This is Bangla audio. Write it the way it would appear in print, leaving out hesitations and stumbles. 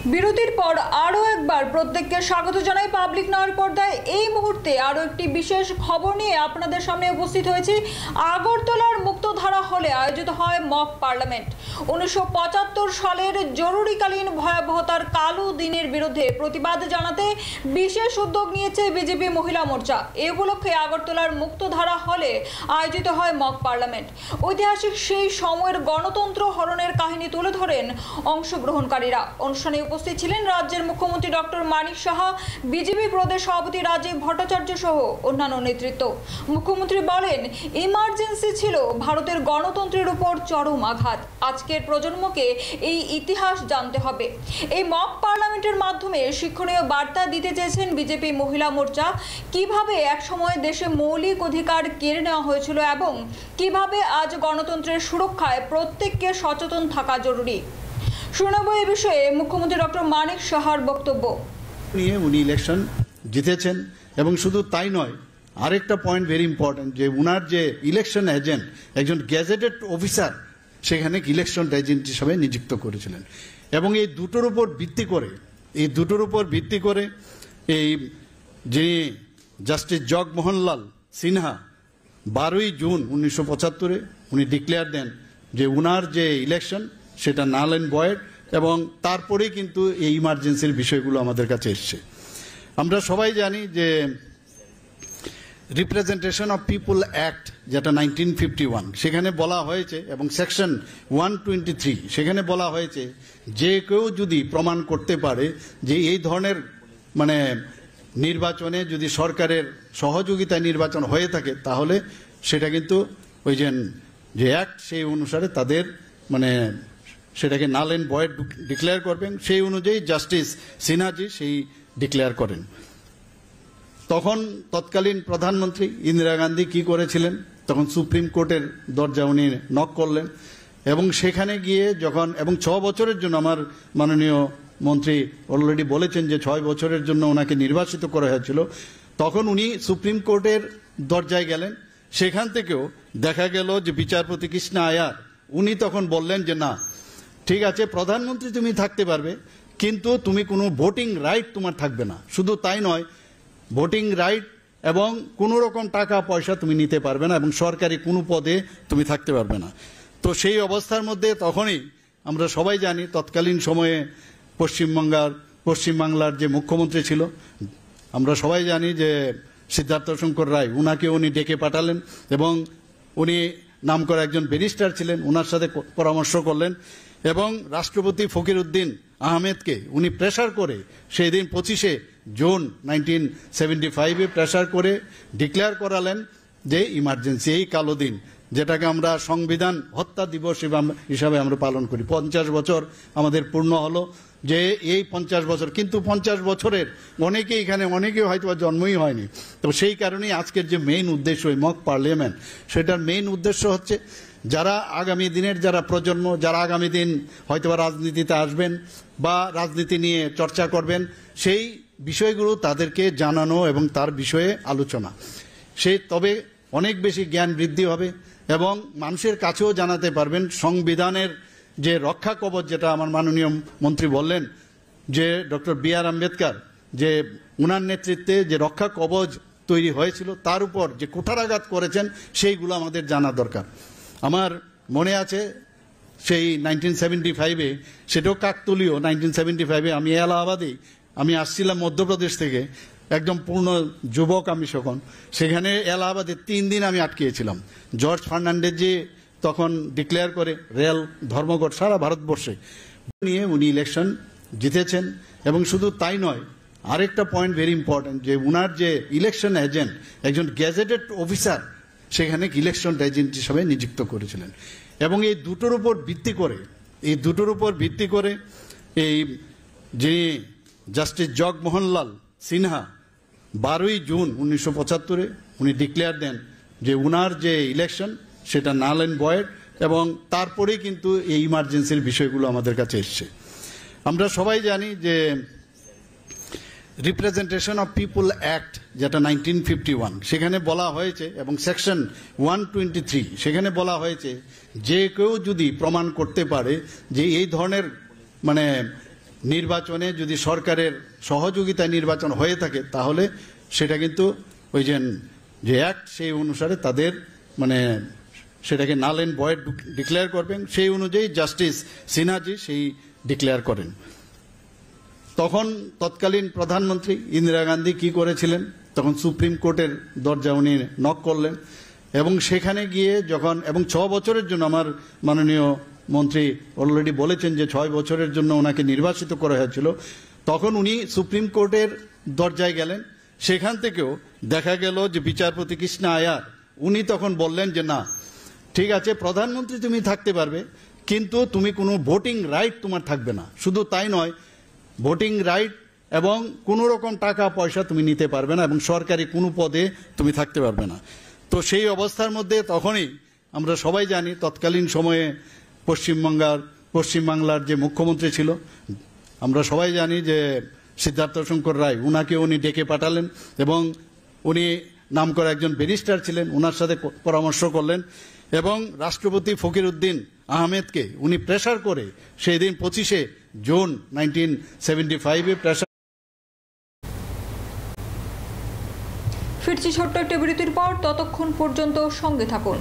বিরতির পর আরও একবার প্রত্যেককে স্বাগত জানাই পাবলিক নয়ের পর্দায়। এই মুহূর্তে আরও একটি বিশেষ খবর নিয়ে আপনাদের সামনে উপস্থিত হয়েছি। আগরতলার মুক্তধারা হলে আয়োজিত হয় মক পার্লামেন্ট। 1975 সালের জরুরিকালীন ভয়াবহতার কালো দিনের বিরুদ্ধে প্রতিবাদ জানাতে বিশেষ উদ্যোগ নিয়েছে বিজেপি মহিলা মোর্চা। এই উপলক্ষে আগরতলার মুক্তধারা হলে আয়োজিত হয় মক পার্লামেন্ট। ঐতিহাসিক সেই সময়ের গণতন্ত্র হরণের কাহিনী তুলে ধরেন অংশগ্রহণকারীরা। অনুষ্ঠানে উপস্থিত ছিলেন রাজ্যের মুখ্যমন্ত্রী ডক্টর মানিক সাহা, বিজেপি প্রদেশ সভাপতি রাজীব ভট্টাচার্য সহ অন্যান্য নেতৃত্ব। মুখ্যমন্ত্রী বলেন, ইমার্জেন্সি ছিল ভারতের গণতন্ত্রের উপর চরম আঘাত। আজকের প্রজন্মকে এই ইতিহাস জানতে হবে। এই মক পার্লামেন্টের মাধ্যমে শিক্ষণীয় বার্তা দিতে চেয়েছেন বিজেপি মহিলা মোর্চা। কিভাবে একসময় দেশে মৌলিক অধিকার কেড়ে নেওয়া হয়েছিল এবং কিভাবে আজ গণতন্ত্রের সুরক্ষায় প্রত্যেককে সচেতন থাকা জরুরি। শুনবো এই বিষয়ে মুখ্যমন্ত্রী ডক্টর মানিক সাহার বক্তব্য নিয়ে। উনি ইলেকশন জিতেছেন এবং শুধু তাই নয়, আরেকটা পয়েন্ট ভেরি ইম্পর্টেন্ট, যে উনার যে ইলেকশন এজেন্ট, একজন গ্যাজেটেড অফিসার সেখানে ইলেকশন এজেন্ট হিসাবে নিযুক্ত করেছিলেন। এবং এই দুটোর উপর ভিত্তি করে এই যে জাস্টিস জগমোহনলাল সিনহা 12ই জুন 1975 উনি ডিক্লেয়ার দেন যে উনার যে ইলেকশন সেটা নাল অ্যান্ড ভয়েড, এবং তারপরেই কিন্তু এই ইমার্জেন্সির বিষয়গুলো আমাদের কাছে এসছে। আমরা সবাই জানি যে রিপ্রেজেন্টেশন অফ পিপুল অ্যাক্ট যেটা 1951 সেখানে বলা হয়েছে, এবং সেকশন 123 সেখানে বলা হয়েছে যে কেউ যদি প্রমাণ করতে পারে যে এই ধরনের নির্বাচনে যদি সরকারের সহযোগিতায় নির্বাচন হয়ে থাকে, তাহলে সেটা কিন্তু ওই যে অ্যাক্ট সেই অনুসারে তাদের সেটাকে নাল অ্যান্ড ভয়েড ডিক্লেয়ার করবেন। সেই অনুযায়ী জাস্টিস সিনহাজি সেই ডিক্লেয়ার করেন। তখন তৎকালীন প্রধানমন্ত্রী ইন্দিরা গান্ধী কি করেছিলেন, তখন সুপ্রিম কোর্টের দরজা উনি নক করলেন, এবং সেখানে গিয়ে এবং 6 বছরের জন্য, আমার মাননীয় মন্ত্রী অলরেডি বলেছেন যে 6 বছরের জন্য ওনাকে নির্বাচিত করা হয়েছিল, তখন উনি সুপ্রিম কোর্টের দরজায় গেলেন। সেখান থেকেও দেখা গেল যে বিচারপতি কৃষ্ণা আয়ার উনি তখন বললেন যে না, ঠিক আছে, প্রধানমন্ত্রী তুমি থাকতে পারবে, কিন্তু তুমি কোনো ভোটিং রাইট তোমার থাকবে না। শুধু তাই নয়, ভোটিং রাইট এবং কোনো রকম টাকা পয়সা তুমি নিতে পারবে না, এবং সরকারি কোনো পদে তুমি থাকতে পারবে না। তো সেই অবস্থার মধ্যে তখনই আমরা সবাই জানি, তৎকালীন সময়ে পশ্চিমবাংলার যে মুখ্যমন্ত্রী ছিল, আমরা সবাই জানি যে সিদ্ধার্থ শঙ্কর রায়, উনাকে উনি ডেকে পাঠালেন, এবং উনি নাম করা একজন ব্যারিস্টার ছিলেন, ওনার সাথে পরামর্শ করলেন, এবং রাষ্ট্রপতি ফকিরউদ্দিন আহমেদকে উনি প্রেসার করে সেই দিন 25শে জুন 1975 প্রেসার করে ডিক্লেয়ার করালেন যে ইমার্জেন্সি, এই কালো দিন, যেটাকে আমরা সংবিধান হত্যা দিবস হিসাবে আমরা পালন করি। 50 বছর আমাদের পূর্ণ হলো, যে এই 50 বছর, কিন্তু 50 বছরের অনেকে হয়তো জন্মই হয়নি। তো সেই কারণেই আজকের যে মেইন উদ্দেশ্য এই মক পার্লামেন্ট, সেটার মেইন উদ্দেশ্য হচ্ছে যারা আগামী দিনের প্রজন্ম, যারা আগামী দিন হয়তো রাজনীতিতে আসবেন বা রাজনীতি নিয়ে চর্চা করবেন, সেই বিষয়গুলো তাদেরকে জানানো এবং তার বিষয়ে আলোচনা, তবে অনেক বেশি জ্ঞান বৃদ্ধি হবে, এবং মানুষের কাছেও জানাতে পারবেন সংবিধানের যে রক্ষা কবচ, যেটা আমার মাননীয় মন্ত্রী বললেন যে ডক্টর B.R. আম্বেদকর, যে উনার নেতৃত্বে যে রক্ষা কবচ তৈরি হয়েছিল, তার উপর যে কুঠারাঘাত করেছেন, সেইগুলো আমাদের জানা দরকার। আমার মনে আছে সেই 1975 সেটাও কাকতলীয় 1975 আমি এলাহাবাদে আসছিলাম মধ্যপ্রদেশ থেকে, একদম পূর্ণ যুবক আমি তখন। সেখানে এলাহাবাদে 3 দিন আমি আটকিয়েছিলাম। জর্জ ফার্নান্ডেজ যে তখন ডিক্লেয়ার করে রেল ধর্মঘট সারা ভারতবর্ষে নিয়ে উনি ইলেকশন জিতেছেন। এবং শুধু তাই নয়, আরেকটা পয়েন্ট ভেরি ইম্পর্টেন্ট, যে উনার যে ইলেকশন এজেন্ট, একজন গ্যাজেটেড অফিসার সেখানে ইলেকশন এজেন্ট হিসাবে নিযুক্ত করেছিলেন। এবং এই দুটোর উপর ভিত্তি করে এই যে জাস্টিস জগমোহনলাল সিনহা 12ই জুন 1975 উনি ডিক্লেয়ার দেন যে উনার যে ইলেকশন সেটা নাল অ্যান্ড ভয়েড, এবং তারপরেই কিন্তু এই ইমার্জেন্সির বিষয়গুলো আমাদের কাছে এসছে। আমরা সবাই জানি যে রিপ্রেজেন্টেশন অফ পিপুল অ্যাক্ট যেটা 1951 সেখানে বলা হয়েছে, এবং সেকশন 123 সেখানে বলা হয়েছে যে কেউ যদি প্রমাণ করতে পারে যে এই ধরনের নির্বাচনে যদি সরকারের সহযোগিতায় নির্বাচন হয়ে থাকে তাহলে সেটা কিন্তু ওই যে অ্যাক্ট সেই অনুসারে তাদের মানে সেটাকে নাল এন্ড ভয়েড ডিক্লেয়ার করবেন, সেই অনুযায়ী জাস্টিস সিনহাজি সেই ডিক্লেয়ার করেন। তখন তৎকালীন প্রধানমন্ত্রী ইন্দিরা গান্ধী কি করেছিলেন, তখন সুপ্রিম কোর্টের দরজা উনি নক করলেন এবং সেখানে গিয়ে যখন এবং 6 বছরের জন্য আমার মাননীয় মন্ত্রী অলরেডি বলেছেন যে 6 বছরের জন্য ওনাকে নির্বাচিত করা হয়েছিল, তখন উনি সুপ্রিম কোর্টের দরজায় গেলেন। সেখান থেকেও দেখা গেল যে বিচারপতি কৃষ্ণা আয়ার উনি তখন বললেন যে না ঠিক আছে প্রধানমন্ত্রী তুমি থাকতে পারবে কিন্তু তুমি কোনো ভোটিং রাইট তোমার থাকবে না। শুধু তাই নয়, ভোটিং রাইট এবং কোনো রকম টাকা পয়সা তুমি নিতে পারবে না এবং সরকারি কোনো পদে তুমি থাকতে পারবে না। তো সেই অবস্থার মধ্যে তখনই আমরা সবাই জানি তৎকালীন সময়ে পশ্চিমবাংলার যে মুখ্যমন্ত্রী ছিল আমরা সবাই জানি যে সিদ্ধার্থ শঙ্কর রায়, উনাকে উনি ডেকে পাঠালেন এবং উনি নাম করা একজন ব্যারিস্টার ছিলেন, উনার সাথে পরামর্শ করলেন এবং রাষ্ট্রপতি ফকিরউদ্দিন আহমেদকে উনি প্রেসার করে সেই দিন 25শে জুন 1975 প্রেসার। ফিরছি ছোট্ট একটা বিরতির পর, ততক্ষণ পর্যন্ত সঙ্গে থাকুন।